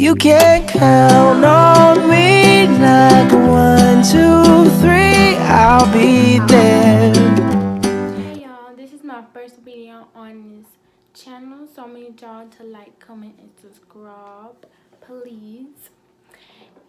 You can count on me like 1, 2, 3, I'll be there. Hey y'all, this is my first video on this channel, so I need y'all to like, comment, and subscribe, please.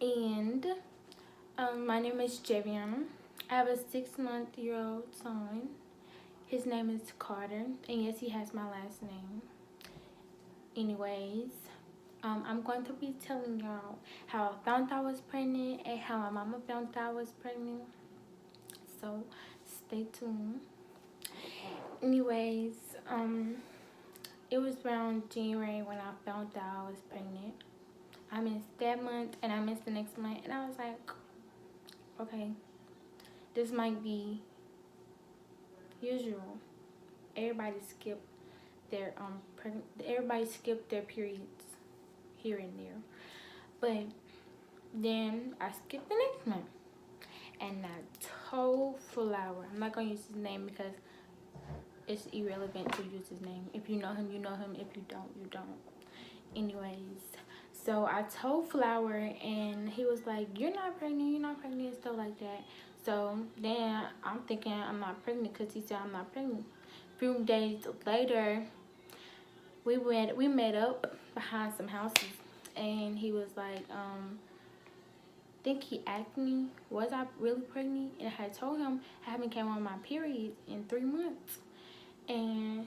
And my name is Javiana. I have a 6-month-old son. His name is Carter, and yes, he has my last name. Anyways, I'm going to be telling y'all how I found I was pregnant and how my mama found I was pregnant. So stay tuned. Anyways, it was around January when I found out I was pregnant. I missed that month and I missed the next month, and I was like, okay, this might be usual. Everybody skip their everybody skip their periods here and there. But then I skipped the next month, and I told Flower, I'm not gonna use his name because it's irrelevant to use his name. If you know him, you know him. If you don't, you don't. Anyways, so I told Flower, and he was like, you're not pregnant, and stuff like that. So then I'm thinking I'm not pregnant because he said I'm not pregnant. A few days later, we met up behind some houses, and he was like, think he asked me, was I really pregnant? And I had told him I haven't came on my period in 3 months. And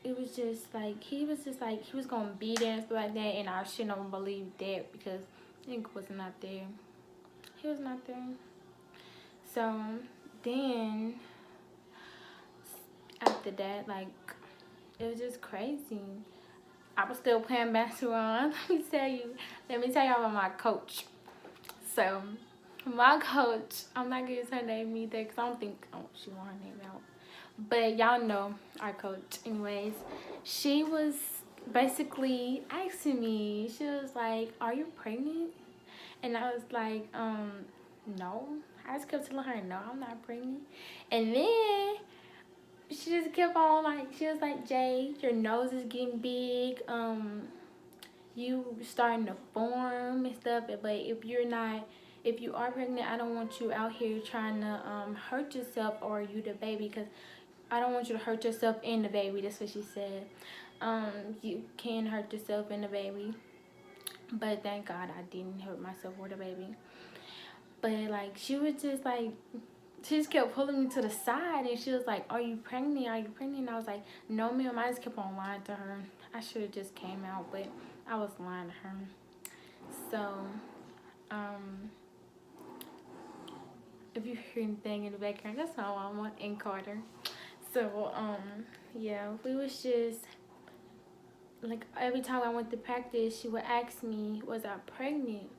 it was just like, he was gonna be there and stuff like that, and I shouldn't have believed that because Nick was not there. He was not there. So then after that, like, it was just crazy. I was still playing basketball. Let me tell you about my coach. So my coach, I'm not gonna use her name either because I don't think she want her name out. But y'all know our coach. Anyways, she was basically asking me, she was like, are you pregnant? And I was like, no. I just kept telling her, no, I'm not pregnant. And then she just kept on, like, she was like, Jay, your nose is getting big. You starting to form and stuff. But if you are pregnant, I don't want you out here trying to hurt yourself or you the baby, because I don't want you to hurt yourself and the baby. That's what she said. You can hurt yourself and the baby, but thank God I didn't hurt myself or the baby. But like, she was just like, she just kept pulling me to the side, and she was like, are you pregnant? Are you pregnant? And I was like, no, ma'am. I just kept on lying to her. I should have just came out, but I was lying to her. So, if you hear anything in the background, that's my mama and Carter. So, yeah, we was just, like, every time I went to practice, she would ask me, was I pregnant?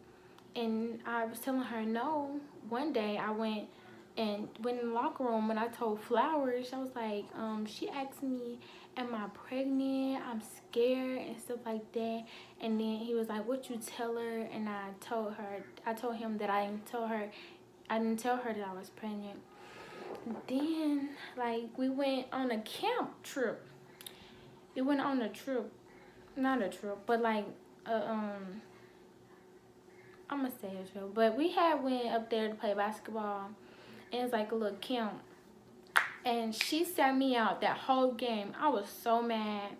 And I was telling her no. One day I went in the locker room, and I told Flowers, I was like, she asked me, am I pregnant? I'm scared and stuff like that. And then he was like, what you tell her? And I told him that I didn't tell her that I was pregnant. Then, like, we went on a camp trip. We went on a trip. Not a trip, but like, I'm gonna say a trip. But we had went up there to play basketball, and it's like a little camp. And she sat me out that whole game. I was so mad.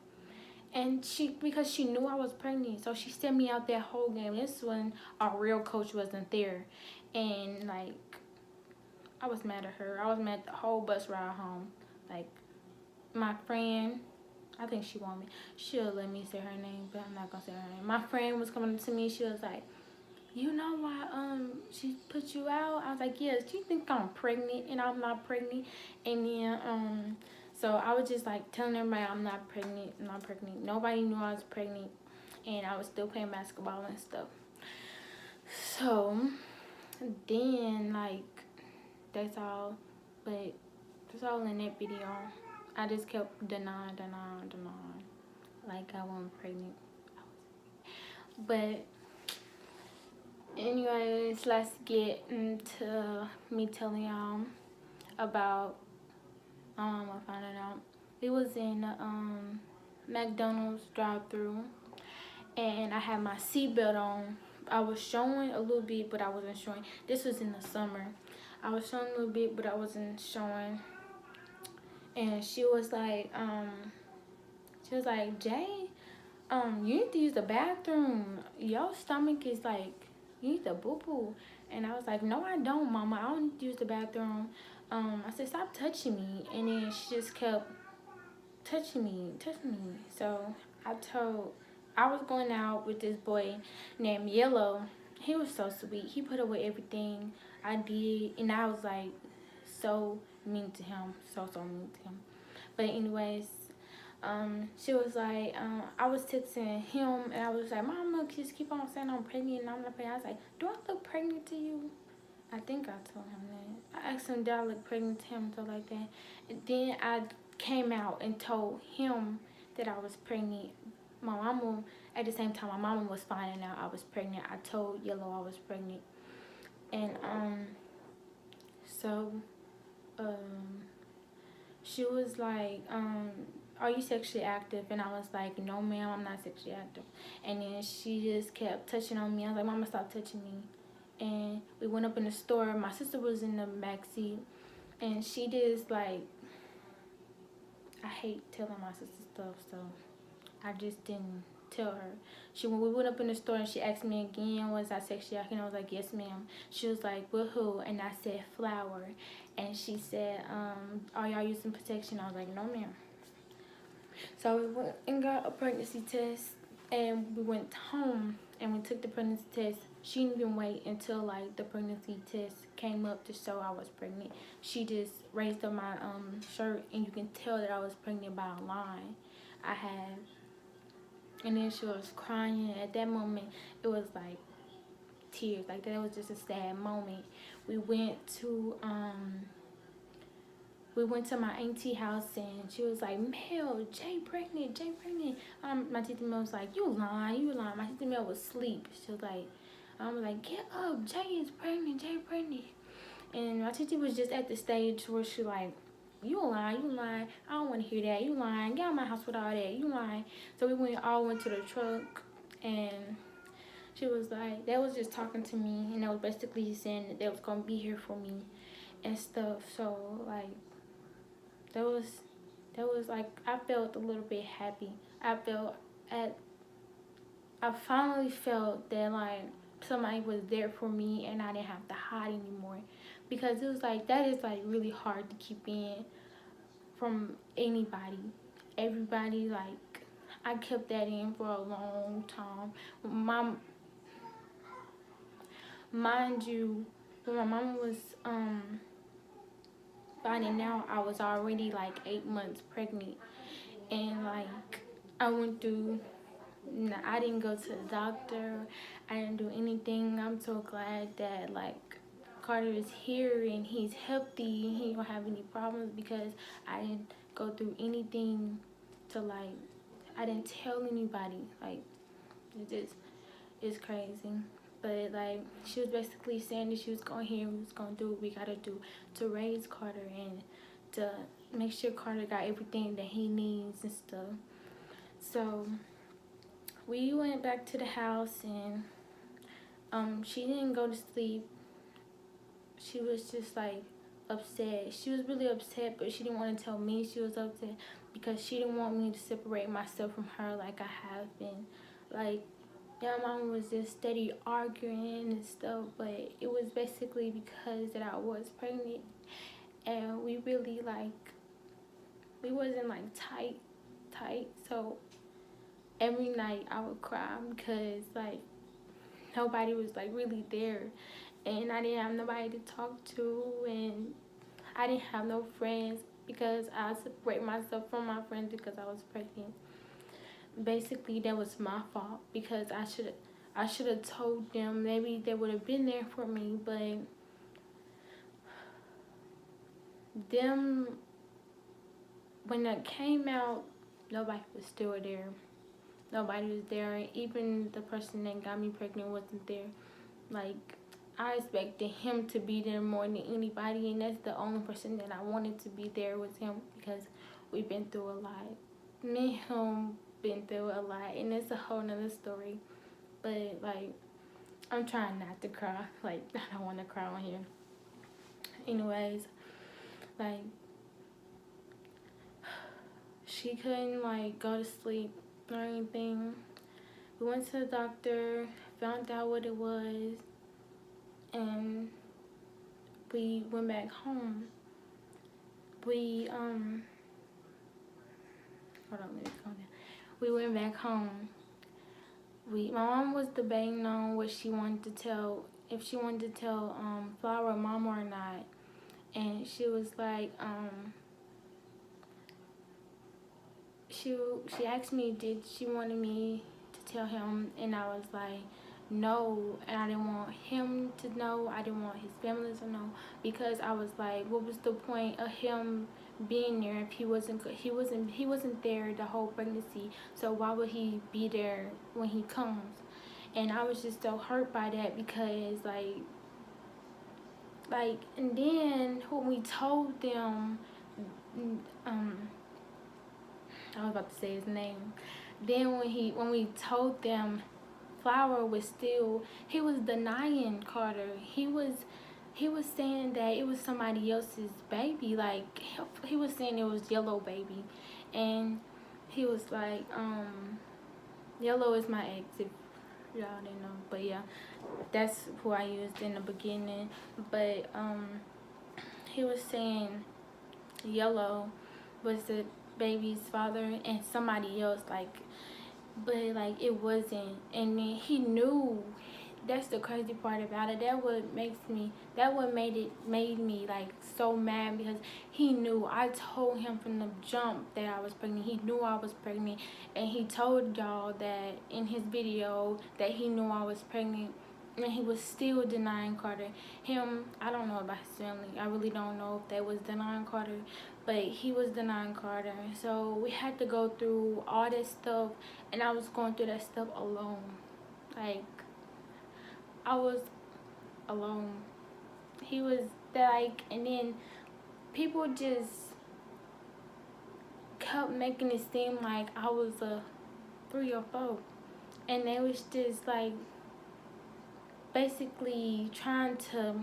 And because she knew I was pregnant, so she sent me out that whole game. This when our real coach wasn't there. And like, I was mad at her. I was mad at the whole bus ride home. Like, my friend, I think she want me. She'll let me say her name, but I'm not gonna say her name. My friend was coming to me. She was like, you know why she put you out? I was like, yes. Do you think I'm pregnant and I'm not pregnant? And then so I was just like telling everybody I'm not pregnant. Nobody knew I was pregnant, and I was still playing basketball and stuff. So then, like, that's all. But that's all in that video. I just kept denying. Like, I wasn't pregnant. But anyways, let's get into me telling y'all about my mama finding out. We was in McDonald's drive-through, and I had my seatbelt on. I was showing a little bit, but I wasn't showing. This was in the summer. I was showing a little bit, but I wasn't showing. And she was like, Jay, you need to use the bathroom. Your stomach is like, you need to boo boo. And I was like, no, I don't, Mama. I don't need to use the bathroom. I said, stop touching me. And then she just kept touching me. So I was going out with this boy named Yellow. He was so sweet. He put up with everything I did, and I was like so mean to him, so mean to him. But anyways, she was like, I was texting him, and I was like, Mama, just keep on saying I'm pregnant, and I'm not pregnant. I was like, do I look pregnant to you? I think I told him that. I asked him, did I look pregnant to him, and stuff like that. And then I came out and told him that I was pregnant. My mama, at the same time, my mama was finding out I was pregnant. I told Yellow I was pregnant. And, so, she was like, are you sexually active? And I was like, no, ma'am, I'm not sexually active. And then she just kept touching on me. I was like, Mama, stop touching me. And we went up in the store. My sister was in the back seat. And she just like, I hate telling my sister stuff, so I just didn't tell her. When we went up in the store and she asked me again, was I sexually active? And I was like, yes, ma'am. She was like, with who? And I said, Flower. And she said, are y'all using protection? I was like, no, ma'am. So we went and got a pregnancy test, and we went home and we took the pregnancy test. She didn't even wait until like the pregnancy test came up to show I was pregnant. She just raised up my shirt, and you can tell that I was pregnant by a line I had. And then she was crying. At that moment, it was like tears. Like that was just a sad moment. We went to my auntie house, and she was like, Mel, Jay pregnant. My tita Mel was like, you lying. My tita Mel was asleep. She was like, I was like, get up, Jay is pregnant. And my tita was just at the stage where she like, you lying. I don't want to hear that. You lying. Get out of my house with all that. You lying. So we all went to the truck, and she was like, they was just talking to me, and they was basically saying that they was gonna be here for me and stuff. So like, that was like, I felt a little bit happy. I finally felt that like somebody was there for me, and I didn't have to hide anymore, because it was like, that is like really hard to keep in from anybody. Everybody, like, I kept that in for a long time. Mind you, when my mama was finding out, I was already like 8 months pregnant, and like I went through. I didn't go to the doctor. I didn't do anything. I'm so glad that like Carter is here and he's healthy. He don't have any problems, because I didn't go through anything to like. I didn't tell anybody. Like, it's crazy. But like, she was basically saying that she was going here, we was gonna do what we gotta do to raise Carter and to make sure Carter got everything that he needs and stuff. So we went back to the house, and she didn't go to sleep. She was just like upset. She was really upset, but she didn't want to tell me she was upset, because she didn't want me to separate myself from her like I have been. Like, yeah, mom was just steady arguing and stuff, but it was basically because that I was pregnant, and we really like, we wasn't like tight. So every night I would cry, because like nobody was like really there, and I didn't have nobody to talk to, and I didn't have no friends, because I separate myself from my friends because I was pregnant. Basically, that was my fault, because I should have told them. Maybe they would have been there for me, but them, when that came out, nobody was still there. Nobody was there. Even the person that got me pregnant wasn't there. Like, I expected him to be there more than anybody, and that's the only person that I wanted to be there was him, because we've been through a lot. Me and him been through a lot, and it's a whole nother story. But like, I'm trying not to cry. Like, I don't want to cry on here. Anyways, like, she couldn't like go to sleep or anything. We went to the doctor, found out what it was, and we went back home. We hold on, let me calm down. We went back home. My mom was debating on what she wanted to tell, if she wanted to tell Flower mama or not, and she was like she asked me did she wanted me to tell him, and I was like no, and I didn't want him to know, I didn't want his family to know, because I was like, what was the point of him being there if he wasn't there the whole pregnancy, so why would he be there when he comes? And I was just so hurt by that, because and then when we told them, I was about to say his name. Then when we told them, Flower was still, he was denying Carter. He was saying that it was somebody else's baby. Like he was saying it was Yellow baby, and he was like, Yellow is my ex. If y'all didn't know, but yeah, that's who I used in the beginning. But he was saying Yellow was the baby's father and somebody else, like, but like it wasn't. And then he knew. That's the crazy part about it. Made me like so mad, because he knew. I told him from the jump that I was pregnant. He knew I was pregnant, and he told y'all that in his video that he knew I was pregnant, and he was still denying Carter. I don't know about his family. I really don't know if they was denying Carter, but he was denying Carter. So we had to go through all this stuff, and I was going through that stuff alone. Like, I was alone. He was like, and then people just kept making it seem like I was a 3 or 4, and they was just like basically trying to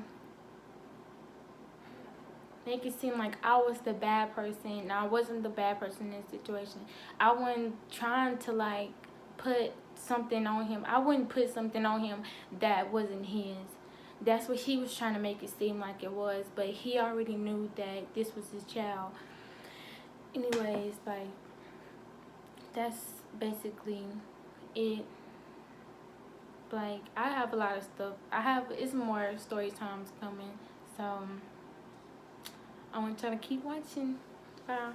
make it seem like I was the bad person. I wasn't the bad person in this situation. I wasn't trying to like put something on him. I wouldn't put something on him that wasn't his. That's what he was trying to make it seem like it was, but he already knew that this was his child. Anyways, like, that's basically it. Like, I have a lot of stuff. It's more story times coming, so I want y'all to keep watching. Bye.